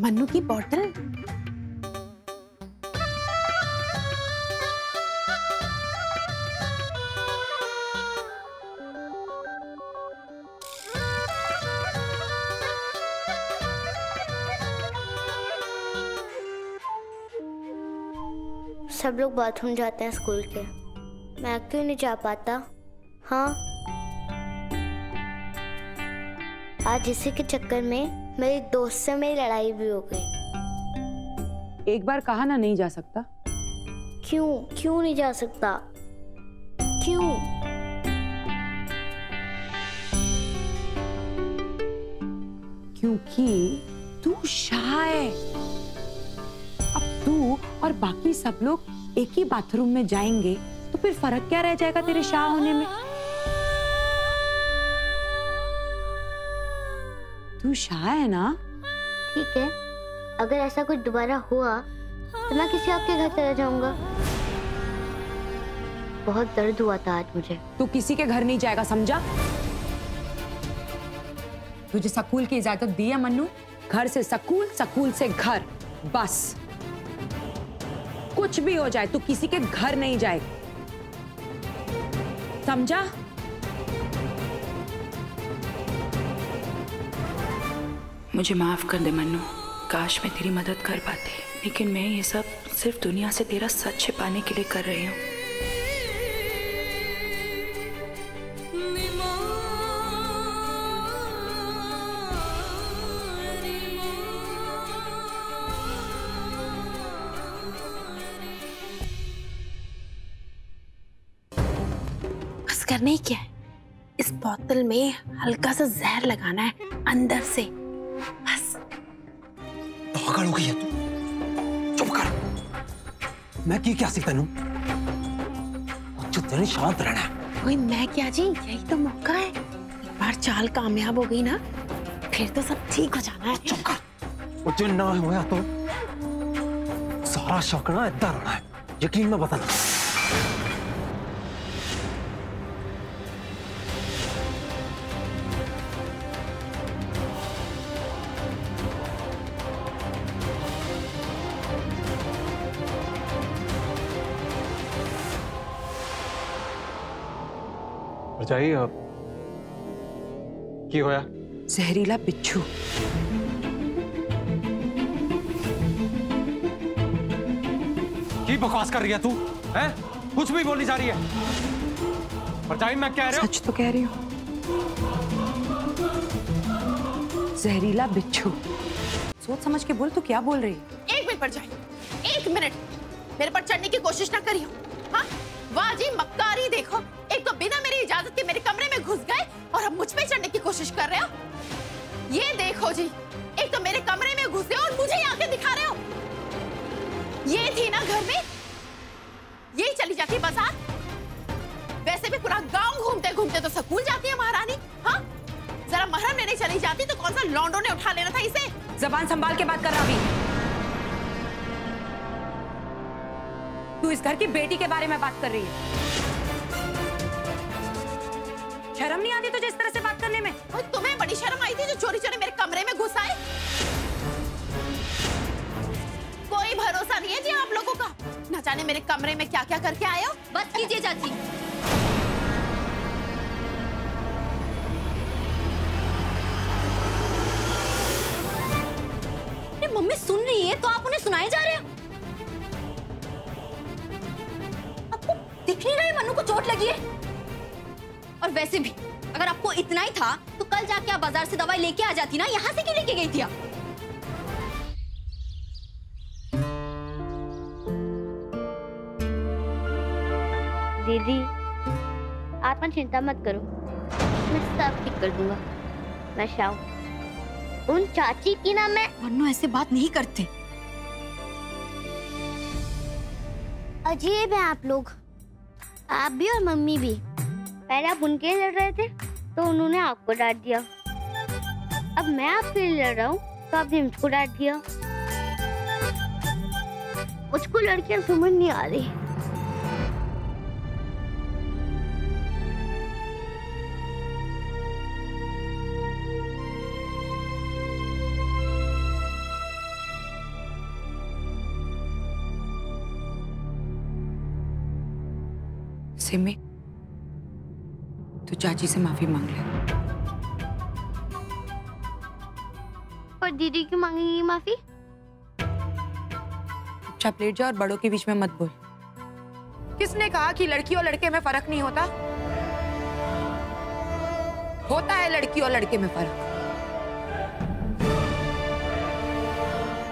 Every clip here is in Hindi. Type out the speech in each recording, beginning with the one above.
मन्नू की बोतल। सब लोग बाथरूम जाते हैं स्कूल के, मैं क्यों नहीं जा पाता? हाँ, आज इसी के चक्कर में मेरी दोस्त से मेरी लड़ाई भी हो गई। एक बार कहा ना नहीं जा सकता। क्यों नहीं जा सकता? क्यों? क्योंकि तू शाय है। अब तू और बाकी सब लोग एक ही बाथरूम में जाएंगे तो फिर फर्क क्या रह जाएगा तेरे शाह होने में? तू शाह है ना? ठीक है, अगर ऐसा कुछ दोबारा हुआ तो मैं किसी आपके घर चला जाऊंगा। बहुत दर्द हुआ था आज मुझे। तू किसी के घर नहीं जाएगा, समझा? तुझे स्कूल की इजाजत दी है मन्नू। घर से स्कूल, स्कूल से घर, बस। कुछ भी हो जाए तू किसी के घर नहीं जाए, समझा? मुझे माफ कर दे मन्नू, काश मैं तेरी मदद कर पाती, लेकिन मैं ये सब सिर्फ दुनिया से तेरा सच छिपाने के लिए कर रही हूँ। बस करना ही क्या है, इस बोतल में हल्का सा जहर लगाना है अंदर से, बस। पागल हो गई है तू? चुप कर। मैं क्या सीखता हूँ? कुछ दिन शांत रहना है। कोई मैं क्या जी, यही तो मौका है। एक बार चाल कामयाब हो गई ना, फिर तो सब ठीक हो जाना है। चुप कर। कुछ दिन ना हुआ तो सारा शौक ना इधर होना है, यकीन में बताना। चाहिए की होया? जहरीला बिच्छू। की बकवास कर रही है तू? हैं? कुछ भी बोली जा रही है। परछाई मैं कह रहा हूं। सच तो कह रही हूँ। जहरीला बिच्छू। सोच समझ के बोल, तू क्या बोल रही है? एक मिनट परछाई, एक मिनट। मेरे पर चढ़ने की कोशिश ना करियो। हाँ, वाह जी मक्कारी, देखो, एक तो बिना मेरी इजाजत के मेरे कमरे में घुस गए और अब मुझ पे चढ़ने की कोशिश कर रहे हो। ये देखो जी, एक तो मेरे कमरे में घुसे और मुझे यहाँ के दिखा रहे हो। ये थी ना घर में, यही चली जाती बाजार। वैसे भी पूरा गांव घूमते घूमते तो स्कूल जाती है महारानी। हाँ, जरा महरम लेने चली जाती तो कौन सा लौंडो ने उठा लेना था इसे। जबान संभाल के बात कर रहा अभी। तू इस घर की बेटी के बारे में बात कर रही है। शर्म नहीं आती तुझे इस तरह से बात करने में? और तुम्हें बड़ी शर्म आई थी जो चोरी चोरी मेरे कमरे में घुस आए। कोई भरोसा नहीं है जी आप लोगों का, न जाने मेरे कमरे में क्या क्या करके आए हो। बस कीजिए चाची। मम्मी सुन रही है तो आप उन्हें सुनाए जा रहे हो। आपको दिख नहीं रहा है मन्नू को चोट लगी है? और वैसे भी अगर आपको इतना ही था तो कल जाके आप बाजार से दवाई लेके आ जाती ना, यहाँ से क्यों लेके गई थी आप? दीदी आप चिंता मत करो, मैं सब ठीक कर दूंगा। मैं शाऊ, उन चाची की ना मैं। मन्नू ऐसे बात नहीं करते। अजीब है आप लोग, आप भी और मम्मी भी। पहले आप उनके लिए लड़ रहे थे तो उन्होंने आपको डांट दिया, अब मैं आपके लिए लड़ रहा हूँ तो आपने मुझको डांट दिया। मुझको लड़कियां समझ नहीं आ रही। सिमी, तू चाची से माफी मांग ले। और दीदी क्यों मांगेंगी माफी? चुपचाप लेट जा और बड़ों के बीच में मत बोल। किसने कहा कि लड़की और लड़के में फर्क नहीं होता? होता है लड़की और लड़के में फर्क।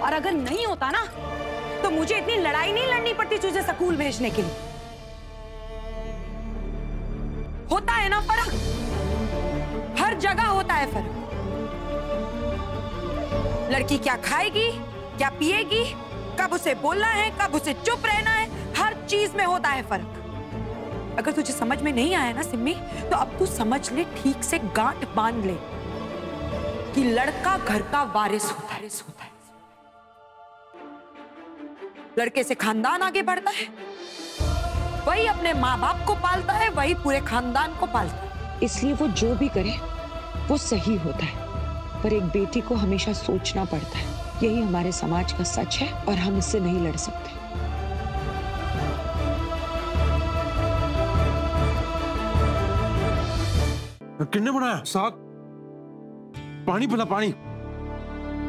और अगर नहीं होता ना तो मुझे इतनी लड़ाई नहीं लड़नी पड़ती तुझे स्कूल भेजने के लिए। होता है ना फर्क, हर जगह होता है फर्क। लड़की क्या खाएगी, क्या पिएगी, कब उसे बोलना है, कब उसे चुप रहना है, हर चीज में होता है फर्क। अगर तुझे समझ में नहीं आया ना सिम्मी, तो अब तू समझ ले, ठीक से गांठ बांध ले कि लड़का घर का वारिस होता है। लड़के से खानदान आगे बढ़ता है, वही अपने माँ बाप को पालता है, वही पूरे खानदान को पालता है। इसलिए वो जो भी करे वो सही होता है, पर एक बेटी को हमेशा सोचना पड़ता है। यही हमारे समाज का सच है और हम इससे नहीं लड़ सकते। किन्ने बनाया साग? पानी पिला पानी।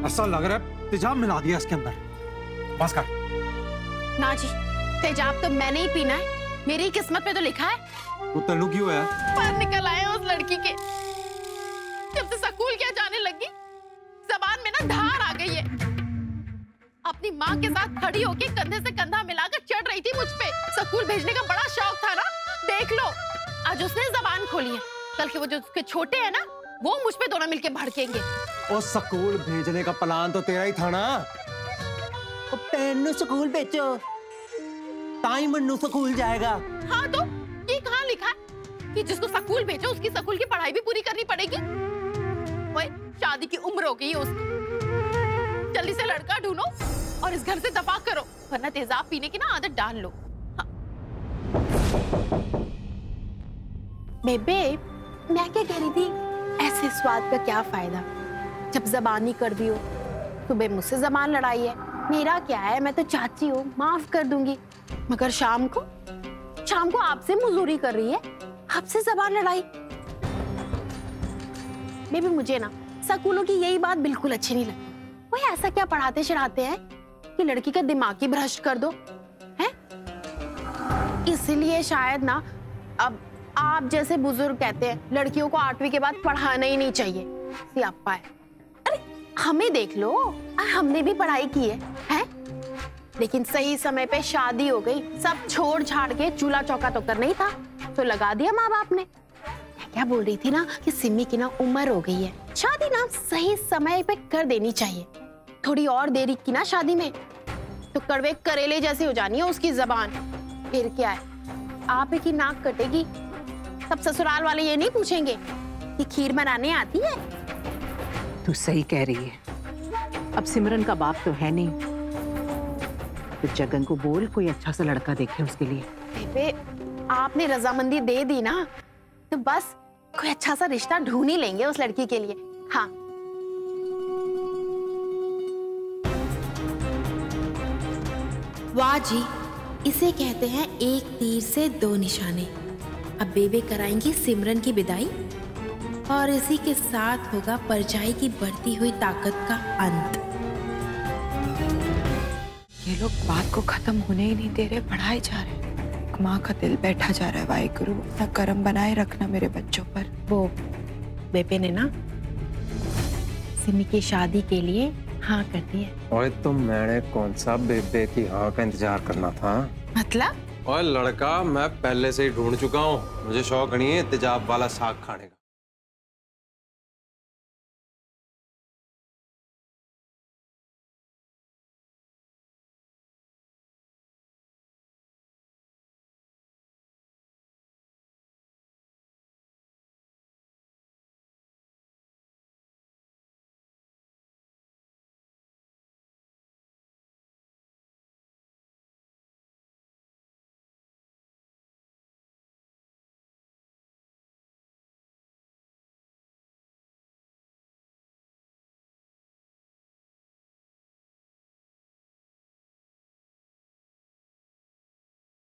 ऐसा लग रहा है तेजाब मिला दिया इसके अंदर। बस कर। ना जी, तेजाब तो मैंने ही पीना है, मेरी किस्मत में तो लिखा है। वो तल्लू क्यों है? पर निकल आए उस लड़की के। जब से स्कूल क्या जाने लगी, जबान में ना धार आ गई है। अपनी माँ के साथ खड़ी होके कंधे से कंधा मिलाकर चढ़ रही थी मुझ पे। स्कूल भेजने का बड़ा शौक था ना, देख लो आज उसने जबान खोली है। कल के वो जो उसके छोटे हैं ना, वो मुझ पे दोनों मिलके भड़केंगे। और स्कूल भेजने का प्लान तो तेरा ही था ना। स्कूल भेजो, ताई मन्नू स्कूल जाएगा। हाँ तो ये कहाँ लिखा है कि जिसको स्कूल भेजो उसकी स्कूल की पढ़ाई भी पूरी करनी पड़ेगी? ओए, शादी की उम्र हो गई है उसकी। जल्दी से लड़का ढूंढो और इस घर से दफा करो, वरना तेजाब पीने की ना आदत डाल लो। हाँ। बेबे, मैं क्या कह रही थी, ऐसे स्वाद का क्या फायदा जब जबान ही कड़वी हो। सुबह मुझसे जबान लड़ाई है, मेरा क्या है, मैं तो चाची हूँ, माफ कर दूंगी। मगर शाम को आपसे मजदूरी कर रही है, आपसे जबान लड़ाई। बेबी, मुझे ना स्कूलों की यही बात बिल्कुल अच्छी नहीं लगती। वो ऐसा क्या पढ़ाते चढ़ाते हैं कि लड़की का दिमाग ही भ्रष्ट कर दो है। इसलिए शायद ना अब आप जैसे बुजुर्ग कहते हैं लड़कियों को 8वीं के बाद पढ़ाना ही नहीं चाहिए। सियापा है। अरे हमें देख लो, हमने भी पढ़ाई की है? लेकिन सही समय पे शादी हो गई, सब छोड़ छाड़ के चूल्हा चौका तो करना ही था, तो लगा दिया माँ बाप ने। मैं क्या बोल रही थी ना कि सिमी की ना उम्र हो गई है, शादी ना सही समय पे कर देनी चाहिए। थोड़ी और देरी की ना शादी में तो कड़वे करेले जैसे हो जानी है उसकी जबान। फिर क्या है, आप की नाक कटेगी, सब ससुराल वाले ये नहीं पूछेंगे कि खीर बनाने आती है। तू सही कह रही है, अब सिमरन का बाप तो है नहीं, तो जगन को बोल कोई अच्छा सा लड़का देखे उसके लिए। बेबे, आपने रजामंदी दे दी ना, तो बस कोई अच्छा सा रिश्ता ढूंढ ही लेंगे उस लड़की के लिए। हाँ, वाह जी, इसे कहते हैं एक तीर से 2 निशाने। अब बेबे कराएंगी सिमरन की विदाई और इसी के साथ होगा परछाई की बढ़ती हुई ताकत का अंत। ये लोग बात को खत्म होने ही नहीं दे रहे, बढ़ाए जा रहे। माँ का दिल बैठा जा रहा है। वाहिगुरु, अपना करम बनाए रखना मेरे बच्चों पर। वो बेबे ने ना सिमी की शादी के लिए हाँ कर दी है। और तो मैंने कौन सा बेबे की हाँ का इंतजार करना था? मतलब? और लड़का मैं पहले से ही ढूंढ चुका हूँ, मुझे शौक नहीं है तेजाब वाला साग खाने का।